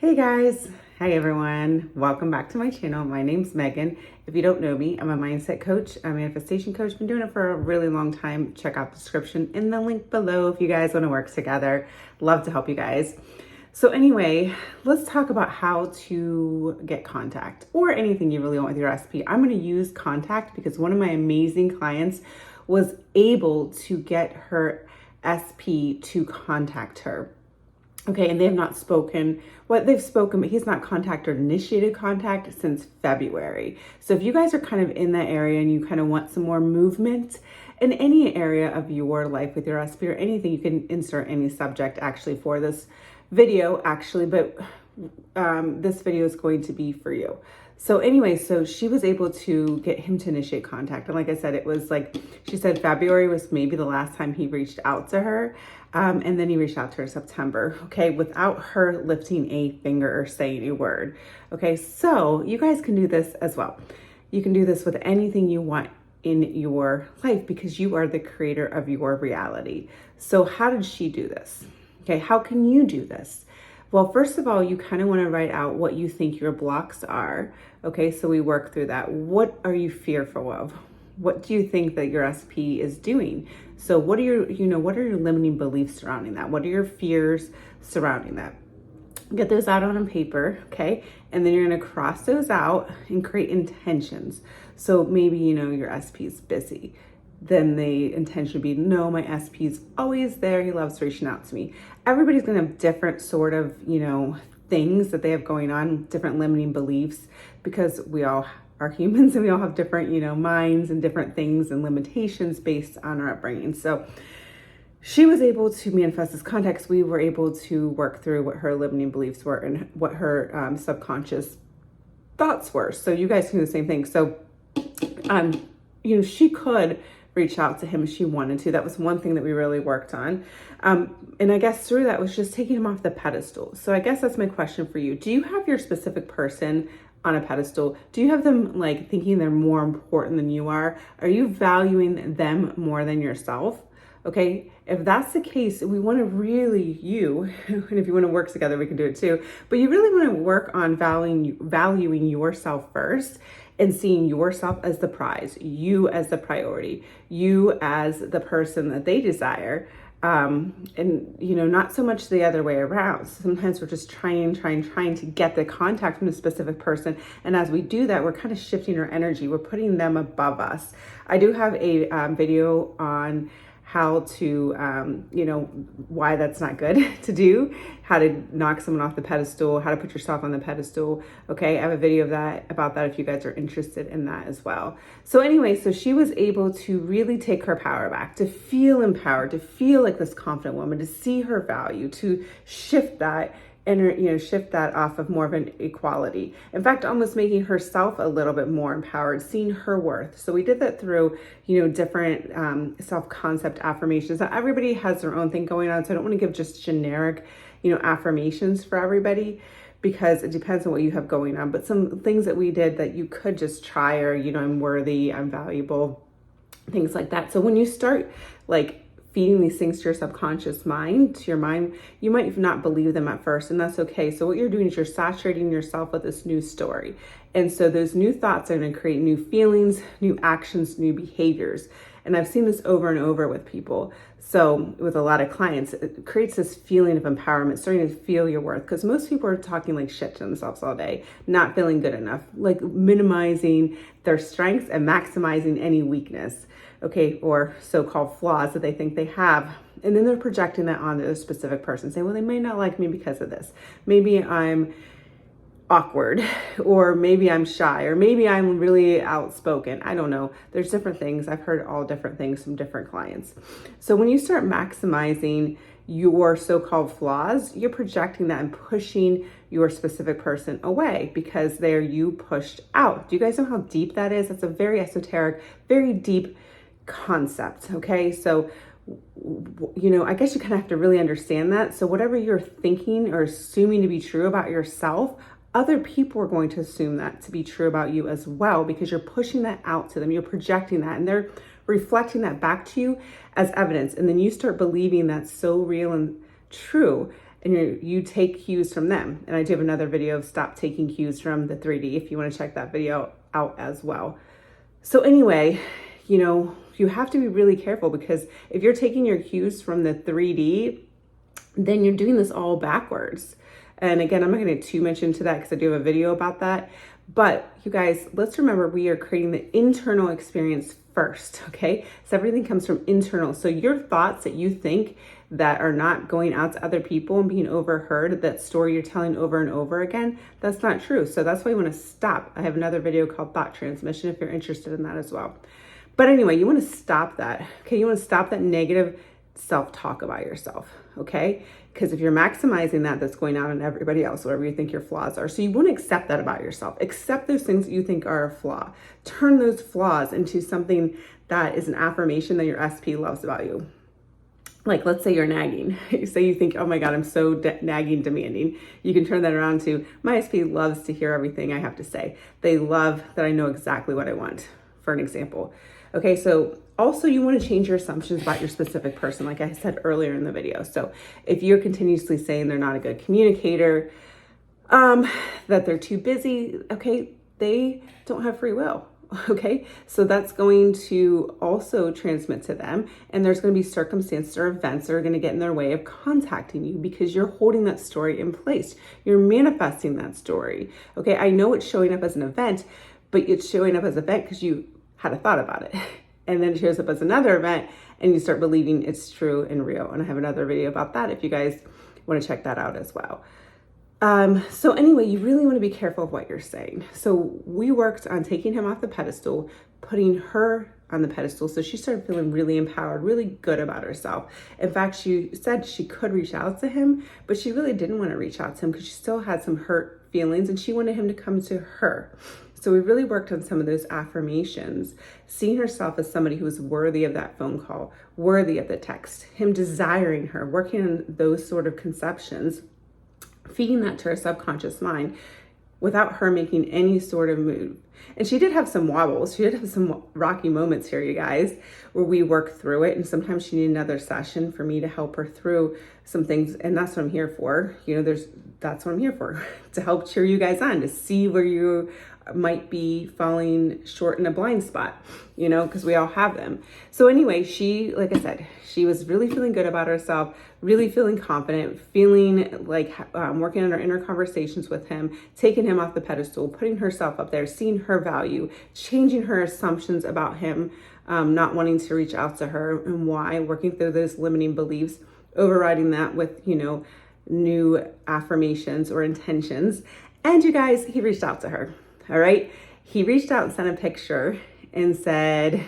Hey guys, hi everyone. Welcome back to my channel. My name's Megan. If you don't know me, I'm a mindset coach, a manifestation coach. Been doing it for a really long time. Check out the description in the link below if you guys want to work together. Love to help you guys. So anyway, let's talk about how to get contact or anything you really want with your SP. I'm going to use contact because one of my amazing clients was able to get her SP to contact her. Okay, and they have not spoken. What they've spoken, but he's not contacted or initiated contact since February. So if you guys are kind of in that area and you kind of want some more movement in any area of your life with your SP or anything, you can insert any subject actually for this video actually, but this video is going to be for you. So anyway, so she was able to get him to initiate contact. And like I said, it was like, she said February was maybe the last time he reached out to her. And then he reached out to her in September, okay, without her lifting a finger or saying a word. Okay, so you guys can do this as well. You can do this with anything you want in your life because you are the creator of your reality. So how did she do this? Okay, how can you do this? Well, first of all, you kind of want to write out what you think your blocks are. Okay, so we work through that. What are you fearful of? What do you think that your SP is doing? So what are your, what are your limiting beliefs surrounding that? What are your fears surrounding that? Get those out on a paper, okay? And then you're gonna cross those out and create intentions. So maybe, your SP is busy. Then the intention would be, no, my SP is always there. He loves reaching out to me. Everybody's gonna have different sort of, things that they have going on, different limiting beliefs, because we all are humans and we all have different, minds and different things and limitations based on our upbringing. So she was able to manifest this context. We were able to work through what her limiting beliefs were and what her subconscious thoughts were. So you guys can do the same thing. So, she could reach out to him if she wanted to. That was one thing that we really worked on. And I guess through that was just taking him off the pedestal. So I guess that's my question for you. Do you have your specific person on a pedestal? Do you have them like thinking they're more important than you are? Are you valuing them more than yourself? Okay, if that's the case, we want to really and if you want to work together, we can do it too, but you really want to work on valuing yourself first and seeing yourself as the prize, you as the priority, you as the person that they desire. And not so much the other way around. Sometimes we're just trying to get the contact from a specific person. And as we do that, we're kind of shifting our energy. We're putting them above us. I do have a video on how to, why that's not good to do, how to knock someone off the pedestal, how to put yourself on the pedestal. Okay, I have a video about that if you guys are interested in that as well. So anyway, so she was able to really take her power back, to feel empowered, to feel like this confident woman, to see her value, to shift that and shift that off of more of an equality. In fact, almost making herself a little bit more empowered, seeing her worth. So we did that through, different self-concept affirmations. Now, everybody has their own thing going on, so I don't want to give just generic, affirmations for everybody because it depends on what you have going on. But some things that we did that you could just try are, I'm worthy, I'm valuable, things like that. So when you start feeding these things to your subconscious mind, to your mind, you might not believe them at first, and that's okay. So what you're doing is you're saturating yourself with this new story. And so those new thoughts are going to create new feelings, new actions, new behaviors. And I've seen this over and over with people. So with a lot of clients, it creates this feeling of empowerment, starting to feel your worth. Because most people are talking like shit to themselves all day, not feeling good enough, like minimizing their strengths and maximizing any weakness, okay, or so-called flaws that they think they have. And then they're projecting that onto a specific person, saying, well, they may not like me because of this. Maybe I'm awkward, or maybe I'm shy, or maybe I'm really outspoken. I don't know. There's different things. I've heard all different things from different clients. So when you start maximizing your so-called flaws, you're projecting that and pushing your specific person away because they're you pushed out. Do you guys know how deep that is? That's a very esoteric, very deep concept. Okay. So, I guess you kind of have to really understand that. So whatever you're thinking or assuming to be true about yourself, other people are going to assume that to be true about you as well, because you're pushing that out to them. You're projecting that and they're reflecting that back to you as evidence. And then you start believing that's so real and true. and you take cues from them. And I do have another video of stop taking cues from the 3D if you want to check that video out as well. So anyway, you have to be really careful, because if you're taking your cues from the 3D, then you're doing this all backwards. And again, I'm not going to get too much into that because I do have a video about that. But you guys, let's remember we are creating the internal experience first, okay? So everything comes from internal. So your thoughts that you think that are not going out to other people and being overheard, that story you're telling over and over again, that's not true. So that's why you want to stop. I have another video called Thought Transmission if you're interested in that as well. But anyway, you want to stop that, okay? You want to stop that negative self-talk about yourself, okay? Because if you're maximizing that, that's going out on everybody else, whatever you think your flaws are. So you want to accept that about yourself. Accept those things that you think are a flaw. Turn those flaws into something that is an affirmation that your SP loves about you. Like, let's say you're nagging. Say you think, oh my God, I'm so nagging, demanding. You can turn that around to, my SP loves to hear everything I have to say. They love that I know exactly what I want, for an example. Okay, so also you want to change your assumptions about your specific person, like I said earlier in the video. So if you're continuously saying they're not a good communicator, that they're too busy, okay, they don't have free will. Okay, so that's going to also transmit to them, and there's going to be circumstances or events that are going to get in their way of contacting you because you're holding that story in place. You're manifesting that story. Okay, I know it's showing up as an event, but it's showing up as an event because you had a thought about it, and then it shows up as another event, and you start believing it's true and real. And I have another video about that if you guys want to check that out as well. So anyway, you really want to be careful of what you're saying. So we worked on taking him off the pedestal, putting her on the pedestal. So she started feeling really empowered, really good about herself. In fact, she said she could reach out to him, but she really didn't want to reach out to him because she still had some hurt feelings and she wanted him to come to her. So we really worked on some of those affirmations, seeing herself as somebody who was worthy of that phone call, worthy of the text, him desiring her, working on those sort of conceptions, feeding that to her subconscious mind without her making any sort of move. And she did have some wobbles. She did have some rocky moments here, you guys, where we worked through it. And sometimes she needed another session for me to help her through some things. And that's what I'm here for. That's what I'm here for, to help cheer you guys on, to see where you might be falling short in a blind spot, because we all have them. So anyway, she, like I said, she was really feeling good about herself, really feeling confident, feeling like working on her inner conversations with him, taking him off the pedestal, putting herself up there, seeing her value, changing her assumptions about him, not wanting to reach out to her and why, working through those limiting beliefs, overriding that with, new affirmations or intentions. And you guys, he reached out to her. All right. He reached out and sent a picture and said,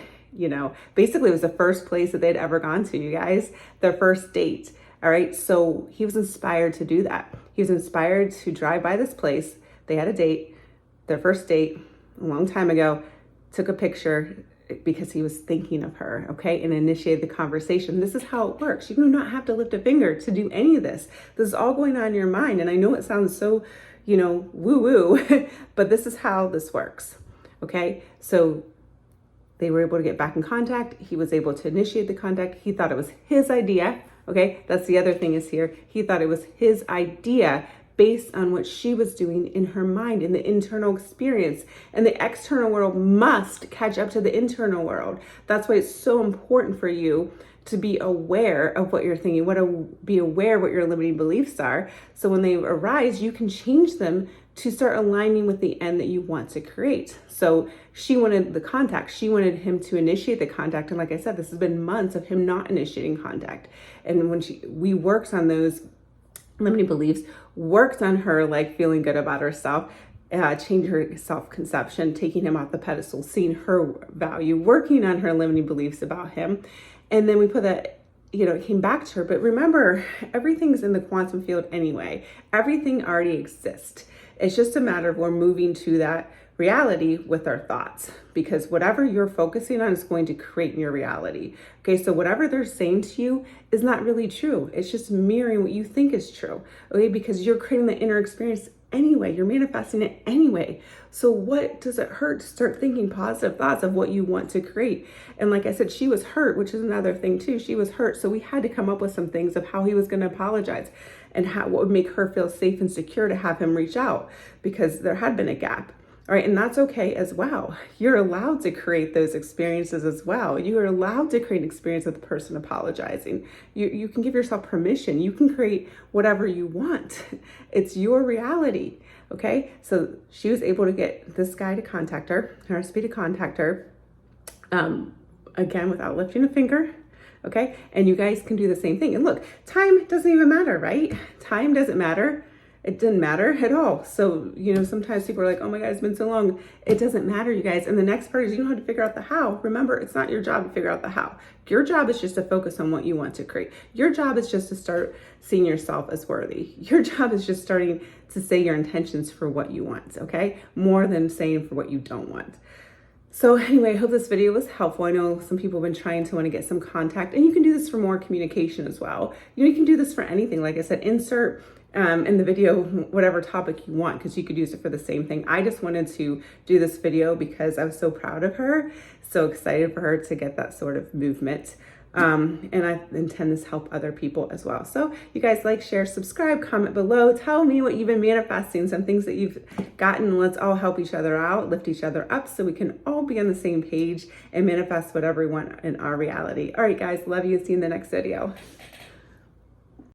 basically it was the first place that they'd ever gone to, you guys, their first date. All right. So he was inspired to do that. He was inspired to drive by this place. They had a date, their first date a long time ago, took a picture because he was thinking of her. Okay. And initiated the conversation. This is how it works. You do not have to lift a finger to do any of this. This is all going on in your mind. And I know it sounds so woo-woo, but this is how this works, okay? So they were able to get back in contact. He was able to initiate the contact. He thought it was his idea, okay? That's the other thing is here. He thought it was his idea based on what she was doing in her mind, in the internal experience. And the external world must catch up to the internal world. That's why it's so important for you to be aware of what you're thinking, be aware what your limiting beliefs are. So when they arise, you can change them to start aligning with the end that you want to create. So she wanted the contact. She wanted him to initiate the contact. And like I said, this has been months of him not initiating contact. And when we worked on those limiting beliefs, worked on her like feeling good about herself, change her self-conception, taking him off the pedestal, seeing her value, working on her limiting beliefs about him. And then we put that, it came back to her. But remember, everything's in the quantum field anyway. Everything already exists. It's just a matter of we're moving to that reality with our thoughts, because whatever you're focusing on is going to create your reality. Okay, so whatever they're saying to you is not really true. It's just mirroring what you think is true. Okay, because you're creating the inner experience anyway. You're manifesting it anyway. So what does it hurt to start thinking positive thoughts of what you want to create? And like I said, she was hurt, which is another thing too. She was hurt. So we had to come up with some things of how he was going to apologize. and what would make her feel safe and secure to have him reach out, because there had been a gap. All right, and that's okay as well. You're allowed to create those experiences as well. You are allowed to create an experience with the person apologizing. You can give yourself permission. You can create whatever you want. It's your reality, okay? So she was able to get this guy to contact her, RSP to contact her, again, without lifting a finger, okay? And you guys can do the same thing. And look, time doesn't even matter, right? Time doesn't matter. It didn't matter at all. So, sometimes people are like, oh my God, it's been so long. It doesn't matter, you guys. And the next part is you know how to figure out the how. Remember, it's not your job to figure out the how. Your job is just to focus on what you want to create. Your job is just to start seeing yourself as worthy. Your job is just starting to say your intentions for what you want, okay? More than saying for what you don't want. So anyway, I hope this video was helpful. I know some people have been trying to want to get some contact, and you can do this for more communication as well. You can do this for anything. Like I said, insert in the video whatever topic you want, because you could use it for the same thing. I just wanted to do this video because I was so proud of her, so excited for her to get that sort of movement. And I intend this to help other people as well. So you guys like, share, subscribe, comment below. Tell me what you've been manifesting, some things that you've gotten. Let's all help each other out, lift each other up, so we can all be on the same page and manifest whatever we want in our reality. All right, guys, love you. See you in the next video.